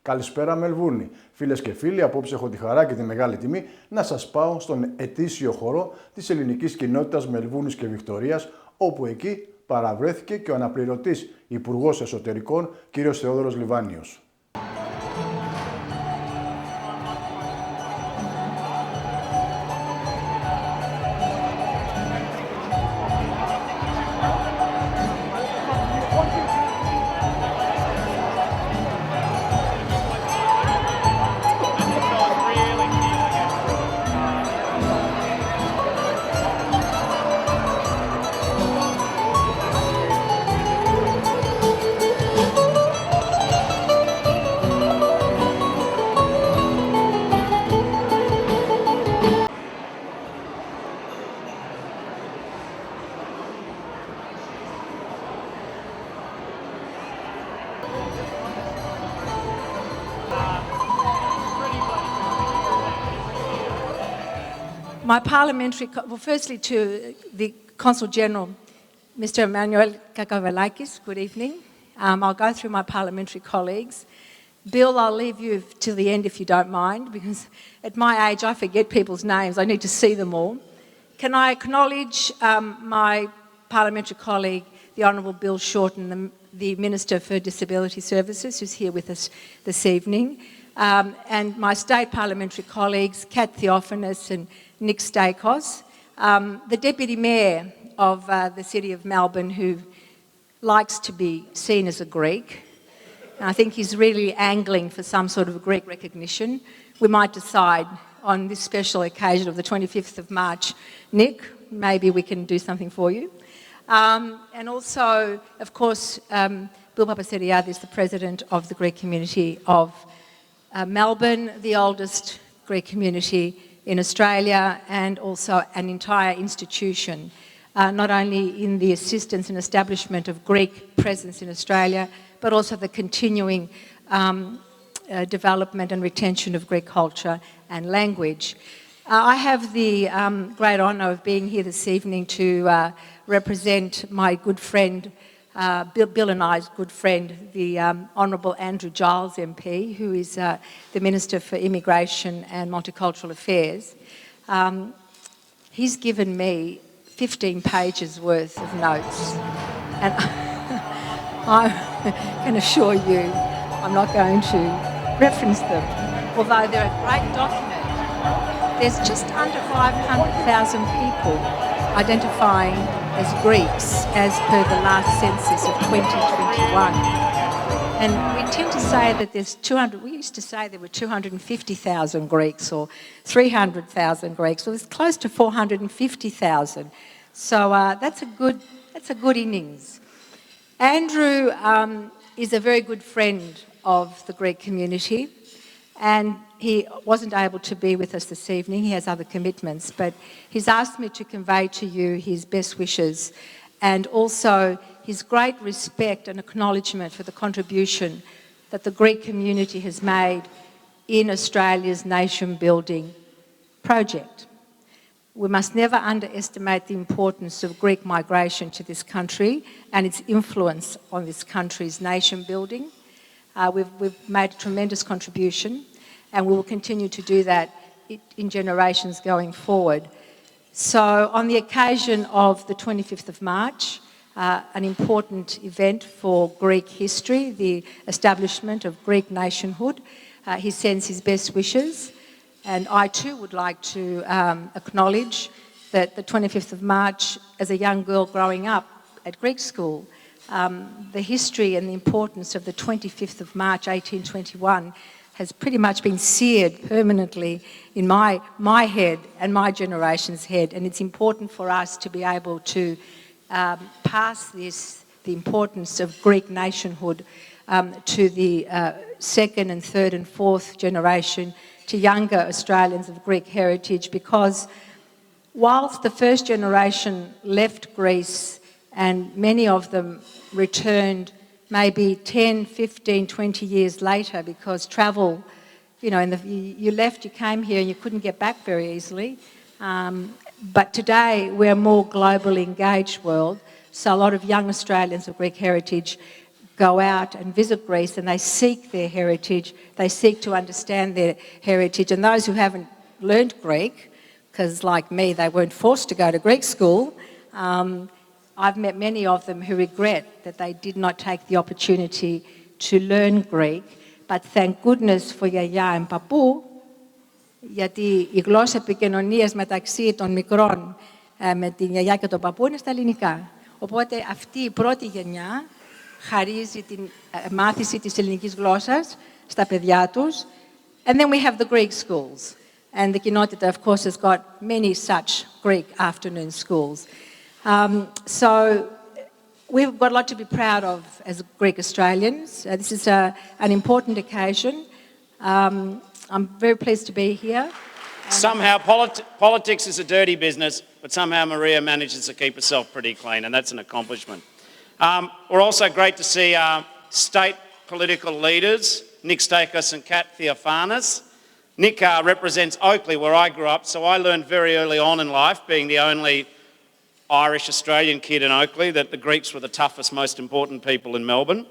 Καλησπέρα Μελβούρνη. Φίλες και φίλοι, απόψε έχω τη χαρά και τη μεγάλη τιμή να σας πάω στον ετήσιο χορό της Ελληνικής Κοινότητας Μελβούρνης και Βικτωρίας, όπου εκεί παραβρέθηκε και ο αναπληρωτής Υπουργός Εσωτερικών, κ. Θεόδωρος Λιβάνιος. My parliamentary, well, firstly to the Consul General, Mr. Emmanuel Kakavelakis, good evening. I'll go through my parliamentary colleagues. Bill, I'll leave you till the end if you don't mind, because at my age I forget people's names. I need to see them all. Can I acknowledge my parliamentary colleague, the Honourable Bill Shorten, the Minister for Disability Services, who's here with us this evening, and my state parliamentary colleagues, Kat Theophanous and Nick Stakos, the Deputy Mayor of the City of Melbourne, who likes to be seen as a Greek. I think he's really angling for some sort of Greek recognition. We might decide on this special occasion of the 25th of March, Nick, maybe we can do something for you. And also, of course, Bill Papasteriadis is the President of the Greek community of Melbourne, the oldest Greek community in Australia, and also an entire institution, not only in the assistance and establishment of Greek presence in Australia, but also the continuing development and retention of Greek culture and language. I have the great honour of being here this evening to represent my good friend, Bill and I's good friend, the Honourable Andrew Giles MP, who is the Minister for Immigration and Multicultural Affairs. He's given me 15 pages worth of notes, and I can assure you I'm not going to reference them, although they're a great document. There's just under 500,000 people identifying as Greeks as per the last census of 2021. And we tend to say that there's 200, we used to say there were 250,000 Greeks or 300,000 Greeks, so it's close to 450,000. So that's a good innings. Andrew is a very good friend of the Greek community, and he wasn't able to be with us this evening. He has other commitments, but he's asked me to convey to you his best wishes and also his great respect and acknowledgement for the contribution that the Greek community has made in Australia's nation-building project. We must never underestimate the importance of Greek migration to this country and its influence on this country's nation-building. We've made a tremendous contribution, and we will continue to do that in generations going forward. So on the occasion of the 25th of March, an important event for Greek history, the establishment of Greek nationhood, he sends his best wishes, and I too would like to acknowledge that the 25th of March, as a young girl growing up at Greek school, the history and the importance of the 25th of March 1821 has pretty much been seared permanently in my head and my generation's head, and it's important for us to be able to pass the importance of Greek nationhood to the second and third and fourth generation, to younger Australians of Greek heritage, because whilst the first generation left Greece and many of them returned maybe 10, 15, 20 years later because travel, you know, you left, you came here and you couldn't get back very easily. But today we're a more globally engaged world, so a lot of young Australians of Greek heritage go out and visit Greece and they seek their heritage, they seek to understand their heritage. And those who haven't learned Greek, because like me, they weren't forced to go to Greek school, I've met many of them who regret that they did not take the opportunity to learn Greek. But thank goodness for Yaya and Papu, γιατί η γλώσσα επικοινωνίας μεταξύ των μικρών με την Γιαγιά και τον Παππού είναι στα ελληνικά. Οπότε αυτή η πρώτη γενιά χαρίζει την μάθηση της ελληνικής γλώσσας στα παιδιά τους. And then we have the Greek schools. And the Κοινότητα, of course, has got many such Greek afternoon schools. So we've got a lot to be proud of as Greek Australians. This is an important occasion. I'm very pleased to be here. Somehow politics is a dirty business, but somehow Maria manages to keep herself pretty clean, and that's an accomplishment. We're also great to see our state political leaders, Nick Stakos and Kat Theophanis. Nick represents Oakley, where I grew up, so I learned very early on in life, being the only Irish Australian kid in Oakley, that the Greeks were the toughest, most important people in Melbourne.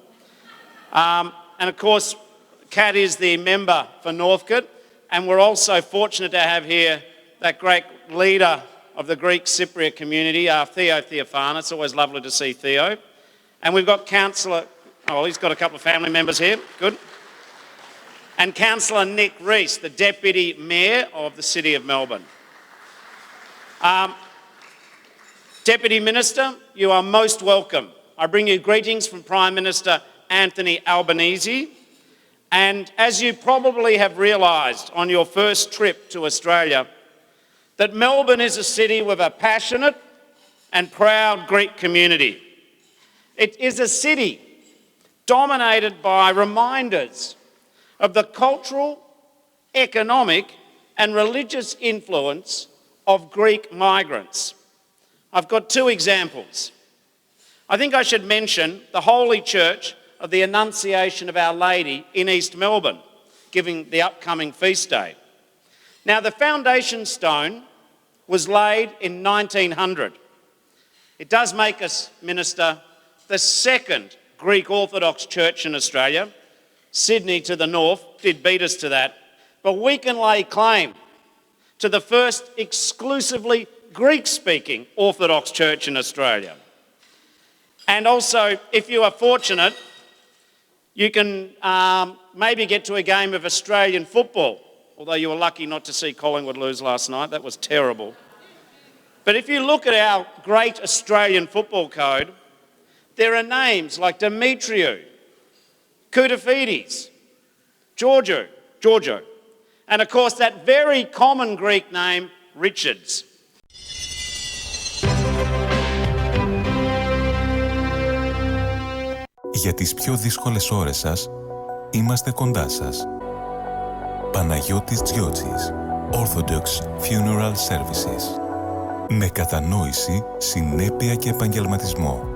And of course, Kat is the member for Northcote, and we're also fortunate to have here that great leader of the Greek Cypriot community, Theo Theophanis. Always lovely to see Theo. And we've got Councillor, he's got a couple of family members here, good. And Councillor Nick Rees, the Deputy Mayor of the City of Melbourne. Deputy Minister, you are most welcome. I bring you greetings from Prime Minister Anthony Albanese. And as you probably have realised on your first trip to Australia, that Melbourne is a city with a passionate and proud Greek community. It is a city dominated by reminders of the cultural, economic and religious influence of Greek migrants. I've got two examples. I think I should mention the Holy Church of the Annunciation of Our Lady in East Melbourne, giving the upcoming feast day. Now, the foundation stone was laid in 1900. It does make us, Minister, the second Greek Orthodox church in Australia. Sydney to the north did beat us to that. But we can lay claim to the first exclusively Greek-speaking Orthodox church in Australia. And also, if you are fortunate, you can maybe get to a game of Australian football, although you were lucky not to see Collingwood lose last night. That was terrible. But if you look at our great Australian football code, there are names like Demetriou, Koutafidis, Giorgio, and of course that very common Greek name, Richards. Για τις πιο δύσκολες ώρες σας, είμαστε κοντά σας. Παναγιώτης Τζιότσης, Orthodox Funeral Services. Με κατανόηση, συνέπεια και επαγγελματισμό,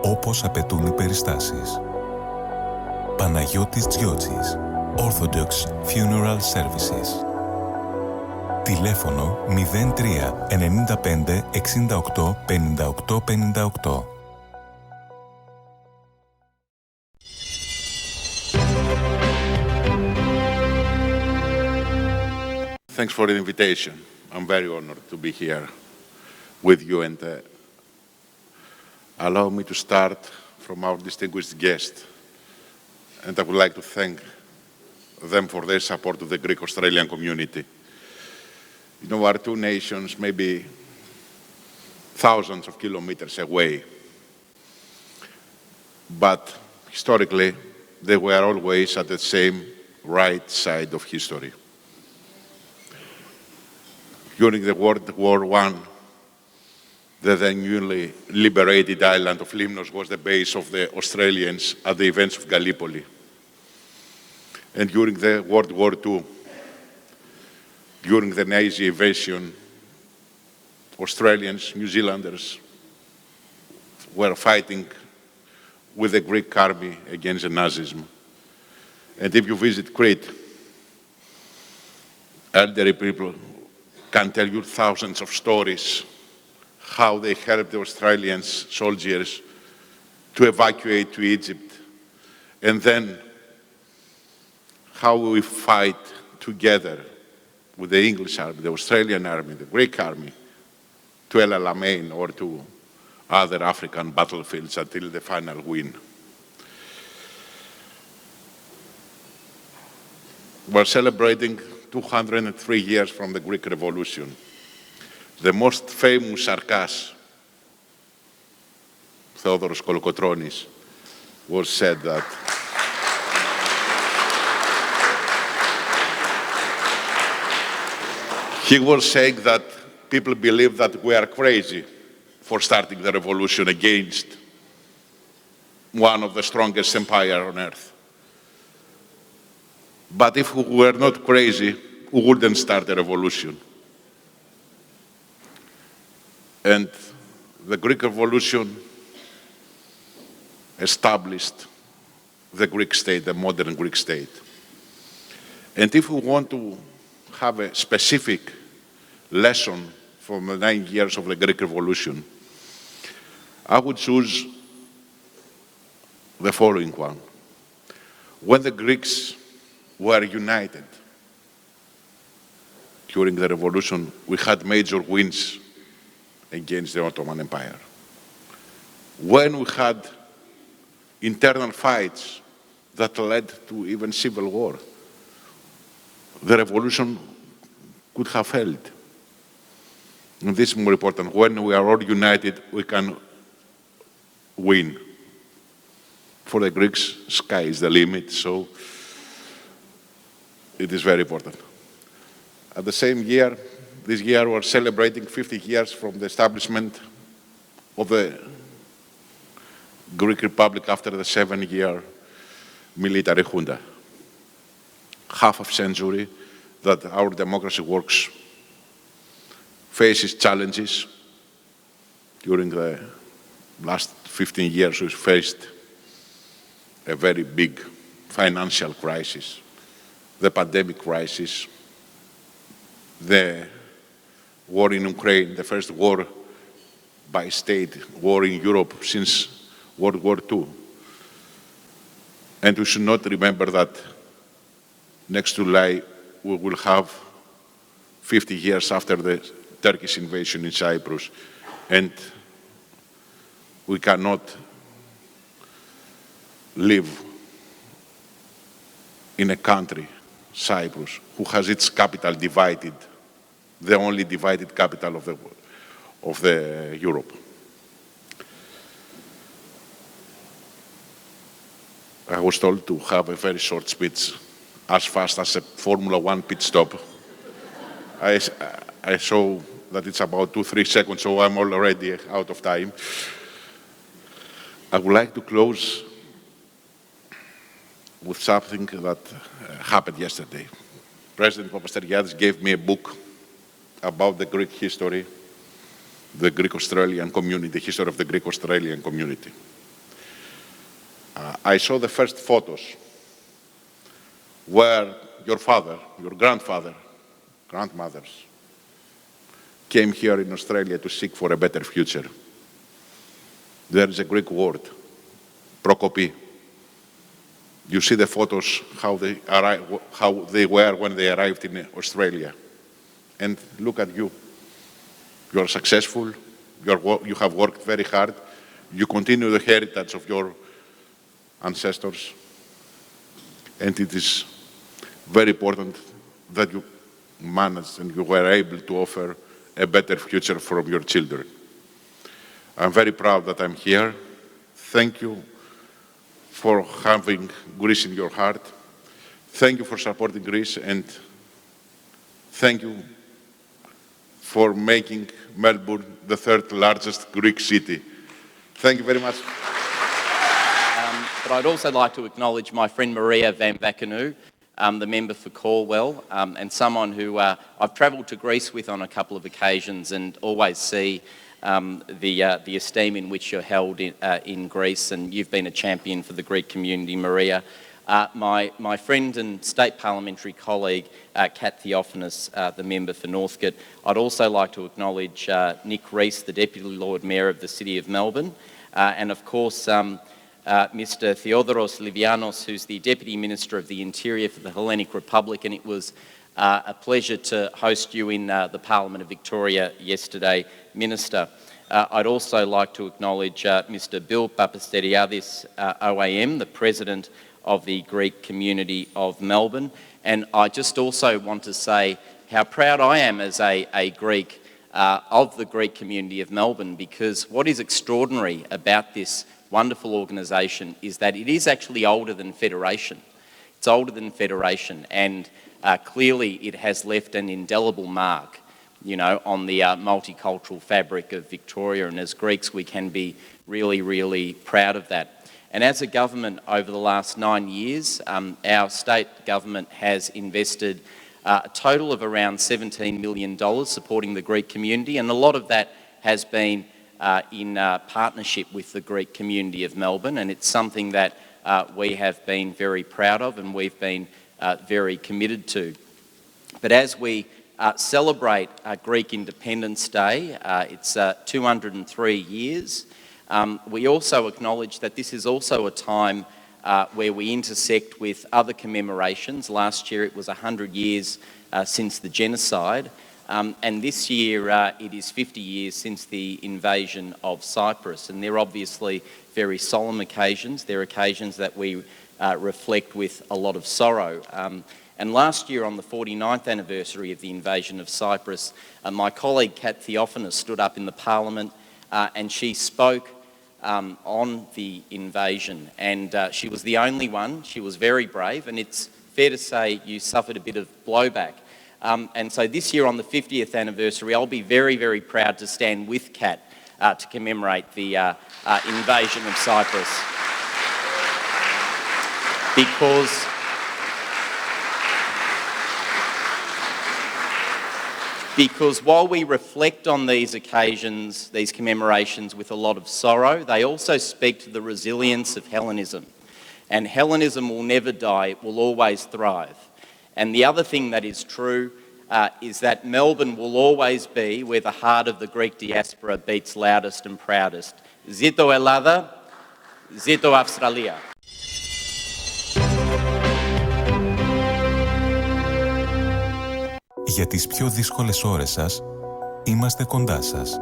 όπως απαιτούν οι περιστάσεις. Παναγιώτης Τζιότσης, Orthodox Funeral Services. Τηλέφωνο 03 95 68 58 58. Thanks for the invitation. I'm very honored to be here with you, and allow me to start from our distinguished guest. And I would like to thank them for their support of the Greek Australian community. You know, our two nations may be thousands of kilometers away, but historically, they were always at the same right side of history. During the World War I, the then newly liberated island of Limnos was the base of the Australians at the events of Gallipoli. And during the World War II, during the Nazi invasion, Australians, New Zealanders were fighting with the Greek army against the Nazism. And if you visit Crete, elderly people can tell you thousands of stories how they helped the Australian soldiers to evacuate to Egypt and then how we fight together with the English army, the Australian army, the Greek army, to El Alamein or to other African battlefields until the final win. We're celebrating 203 years from the Greek Revolution. The most famous Sarkas, Theodoros Kolokotronis, was said that he was saying that people believe that we are crazy for starting the revolution against one of the strongest empires on earth. But if we were not crazy, we wouldn't start a revolution. And the Greek Revolution established the Greek state, the modern Greek state. And if we want to have a specific lesson from the 9 years of the Greek Revolution, I would choose the following one. When the Greeks were united during the revolution, we had major wins against the Ottoman Empire. When we had internal fights that led to even civil war, the revolution could have failed. And this is more important. When we are all united, we can win. For the Greeks, sky is the limit, so it is very important. At the same year, this year we're celebrating 50 years from the establishment of the Greek Republic after the 7-year military junta. Half a century that our democracy works, faces challenges. During the last 15 years, we faced a very big financial crisis, the pandemic crisis, the war in Ukraine, the first war by state, war in Europe since World War II. And we should not remember that next July we will have 50 years after the Turkish invasion in Cyprus, and we cannot live in a country, Cyprus, who has its capital divided, the only divided capital of the Europe. I was told to have a very short speech, as fast as a Formula One pit stop. I saw that it's about 2-3 seconds, so I'm already out of time. I would like to close with something that happened yesterday. President Papasteriadis gave me a book about the Greek history, the Greek-Australian community, the history of the Greek-Australian community. I saw the first photos where your father, your grandfather, grandmothers came here in Australia to seek for a better future. There is a Greek word, prokopi. You see the photos, how they were when they arrived in Australia. And look at you. You are successful, you have worked very hard, you continue the heritage of your ancestors, and it is very important that you managed and you were able to offer a better future for your children. I'm very proud that I'm here. Thank you for having Greece in your heart. Thank you for supporting Greece, and thank you for making Melbourne the third largest Greek city. Thank you very much. But I'd also like to acknowledge my friend Maria Van Vakanu, the member for Calwell, and someone who I've travelled to Greece with on a couple of occasions and always see the esteem in which you're held in Greece, and you've been a champion for the Greek community, Maria. My friend and state parliamentary colleague, Kat Theophanous, the member for Northcote. I'd also like to acknowledge Nick Rees, the Deputy Lord Mayor of the City of Melbourne, and of course Mr. Theodoros Livianos, who's the Deputy Minister of the Interior for the Hellenic Republic, and it was a pleasure to host you in the Parliament of Victoria yesterday, Minister. I'd also like to acknowledge Mr. Bill Papasteriadis, OAM, the President of the Greek community of Melbourne. And I just also want to say how proud I am as a Greek of the Greek community of Melbourne, because what is extraordinary about this wonderful organisation is that it is actually older than Federation. It's older than Federation, and clearly it has left an indelible mark, you know, on the multicultural fabric of Victoria, and as Greeks we can be really, really proud of that. And as a government over the last 9 years, our state government has invested a total of around $17 million supporting the Greek community, and a lot of that has been in partnership with the Greek community of Melbourne, and it's something that we have been very proud of and we've been very committed to. But as we celebrate Greek Independence Day, it's 203 years, we also acknowledge that this is also a time where we intersect with other commemorations. Last year it was 100 years since the genocide, and this year it is 50 years since the invasion of Cyprus, and they're obviously very solemn occasions. They're occasions that we reflect with a lot of sorrow. And last year on the 49th anniversary of the invasion of Cyprus, my colleague Kat Theophanous stood up in the Parliament and she spoke on the invasion, and she was the only one. She was very brave, and it's fair to say you suffered a bit of blowback. And so this year on the 50th anniversary, I'll be very, very proud to stand with Kat to commemorate the invasion of Cyprus. Because while we reflect on these occasions, these commemorations with a lot of sorrow, they also speak to the resilience of Hellenism. And Hellenism will never die, it will always thrive. And the other thing that is true is that Melbourne will always be where the heart of the Greek diaspora beats loudest and proudest. Zito Ελλάδα, Zito Αυστραλία. Για τις πιο δύσκολες ώρες σας, είμαστε κοντά σας.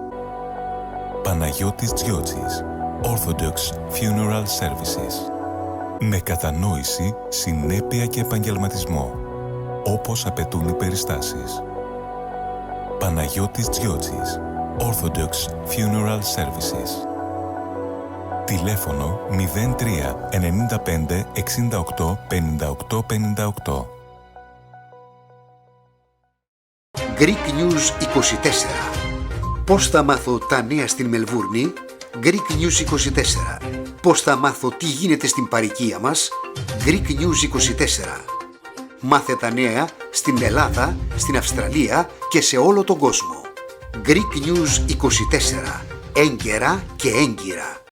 Παναγιώτης Τζιότσης, Orthodox Funeral Services. Με κατανόηση, συνέπεια και επαγγελματισμό, όπως απαιτούν οι περιστάσεις. Παναγιώτης Τζιότσης, Orthodox Funeral Services. Τηλέφωνο 03 95 68 58 58. Greek News 24. Πώς θα μάθω τα νέα στην Μελβούρνη? Greek News 24. Πώς θα μάθω τι γίνεται στην παροικία μας? Greek News 24. Μάθε τα νέα στην Ελλάδα, στην Αυστραλία και σε όλο τον κόσμο. Greek News 24. Έγκαιρα και έγκυρα.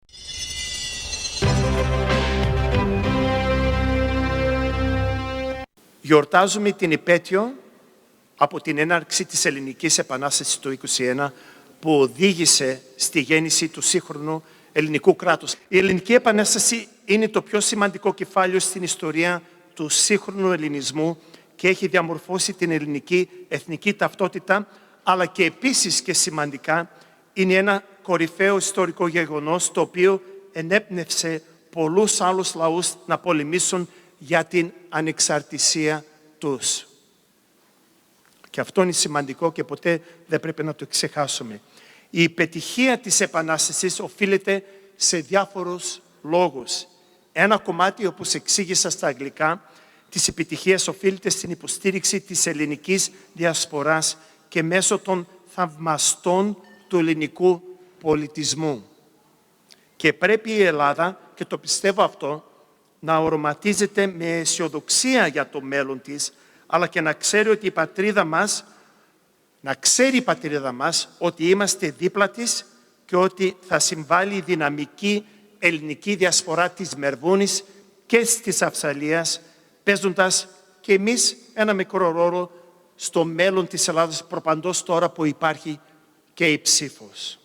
Γιορτάζουμε την επέτειο από την έναρξη της Ελληνικής Επανάστασης του 1921 που οδήγησε στη γέννηση του σύγχρονου ελληνικού κράτους. Η Ελληνική Επανάσταση είναι το πιο σημαντικό κεφάλαιο στην ιστορία του σύγχρονου ελληνισμού και έχει διαμορφώσει την ελληνική εθνική ταυτότητα, αλλά και επίσης και σημαντικά είναι ένα κορυφαίο ιστορικό γεγονός το οποίο ενέπνευσε πολλούς άλλους λαούς να πολεμήσουν για την ανεξαρτησία τους. Και αυτό είναι σημαντικό και ποτέ δεν πρέπει να το ξεχάσουμε. Η επιτυχία της Επανάστασης οφείλεται σε διάφορους λόγους. Ένα κομμάτι, όπως εξήγησα στα αγγλικά, της επιτυχίας οφείλεται στην υποστήριξη της ελληνικής διασποράς και μέσω των θαυμαστών του ελληνικού πολιτισμού. Και πρέπει η Ελλάδα, και το πιστεύω αυτό, να οραματίζεται με αισιοδοξία για το μέλλον της, αλλά και να ξέρει ότι η πατρίδα μας, ότι είμαστε δίπλα της και ότι θα συμβάλλει η δυναμική ελληνική διασπορά της Μελβούρνης και της Αυστραλίας, παίζοντας και εμείς ένα μικρό ρόλο στο μέλλον της Ελλάδας, προπαντός τώρα που υπάρχει και η ψήφος.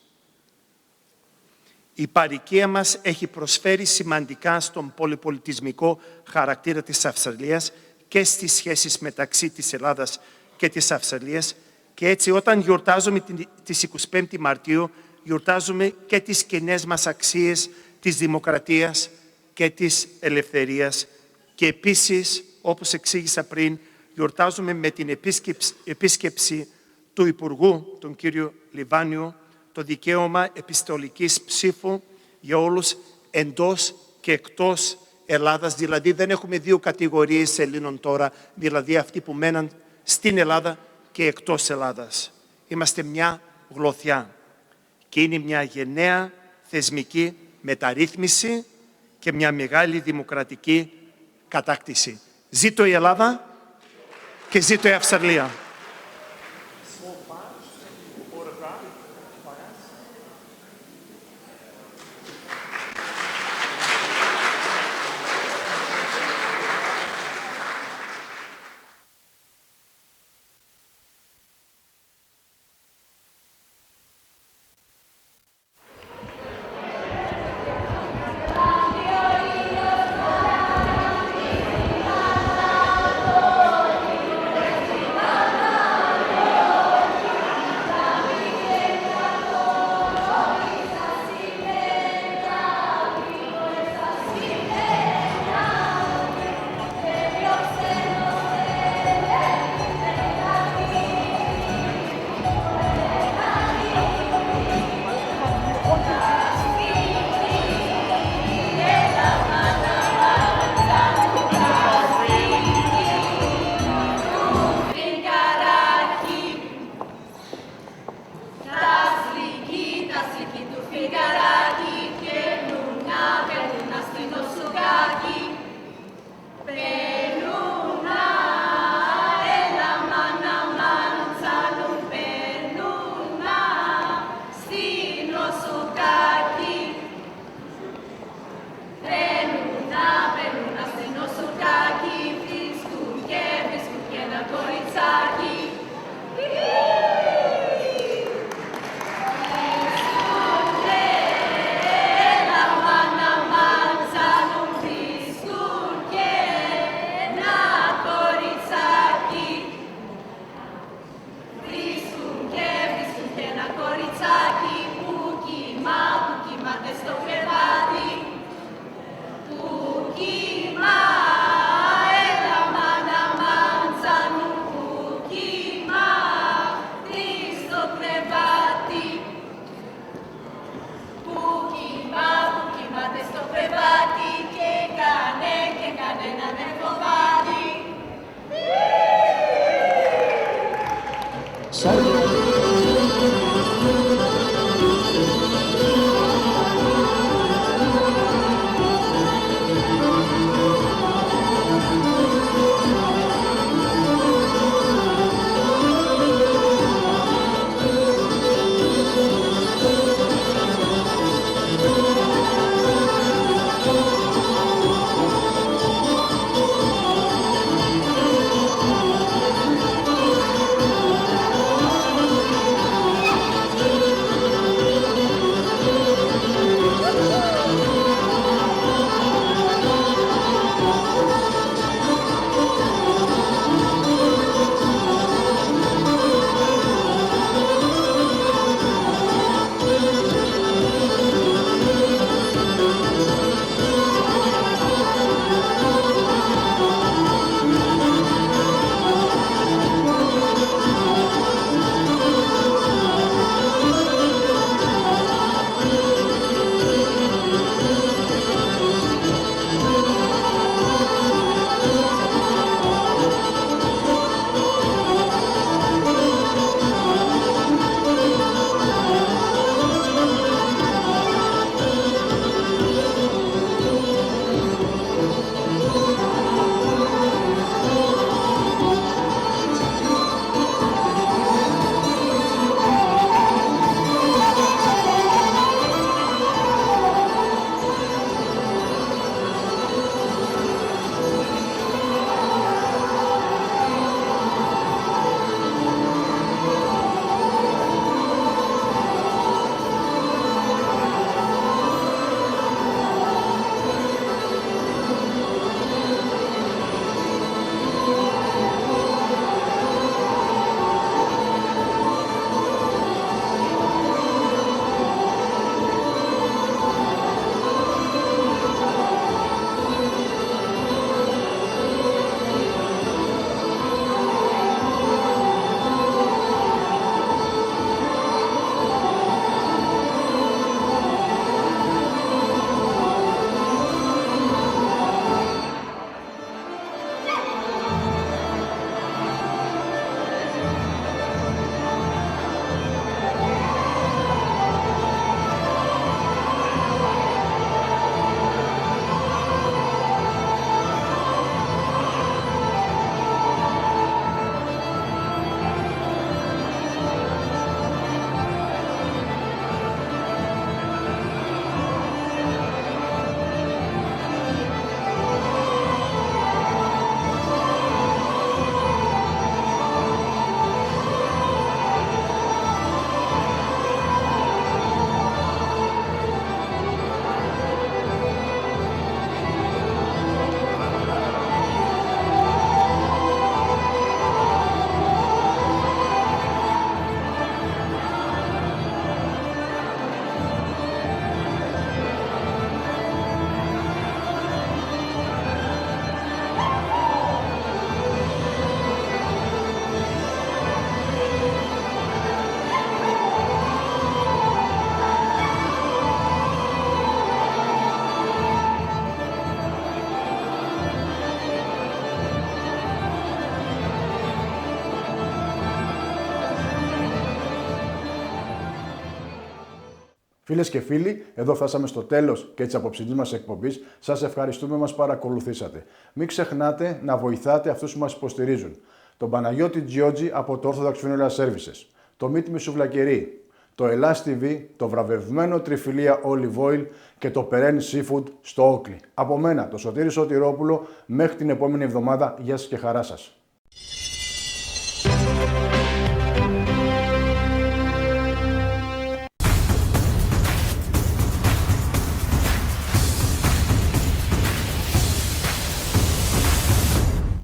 Η παροικία μας έχει προσφέρει σημαντικά στον πολυπολιτισμικό χαρακτήρα της Αυστραλίας και στις σχέσεις μεταξύ της Ελλάδας και της Αυστραλίας και έτσι όταν γιορτάζουμε τις 25 Μαρτίου γιορτάζουμε και τις κοινές μας αξίες της δημοκρατίας και της ελευθερίας και επίσης, όπως εξήγησα πριν, γιορτάζουμε με την επίσκεψη του Υπουργού, τον κύριο Λιβάνιο, το δικαίωμα επιστολικής ψήφου για όλους εντός και εκτός Ελλάδας. Δηλαδή δεν έχουμε δύο κατηγορίες Ελλήνων τώρα, δηλαδή αυτοί που μέναν στην Ελλάδα και εκτός Ελλάδας. Είμαστε μια γλωθιά και είναι μια γενναία θεσμική μεταρρύθμιση και μια μεγάλη δημοκρατική κατάκτηση. Ζήτω η Ελλάδα και ζήτω η Αυστραλία. Φίλες και φίλοι, εδώ φτάσαμε στο τέλος και της απόψινής μας εκπομπής. Σας ευχαριστούμε που μας παρακολουθήσατε. Μην ξεχνάτε να βοηθάτε αυτούς που μας υποστηρίζουν. Τον Παναγιώτη Τζιότζη από το Orthodox Funeral Services, το Meet Me Σουβλακερί, το Ελλάς TV, το βραβευμένο τριφυλία Olive Oil και το Perenne Seafood στο Όκλι. Από μένα, το Σωτήρη Σωτηρόπουλο, μέχρι την επόμενη εβδομάδα. Γεια σας και χαρά σας.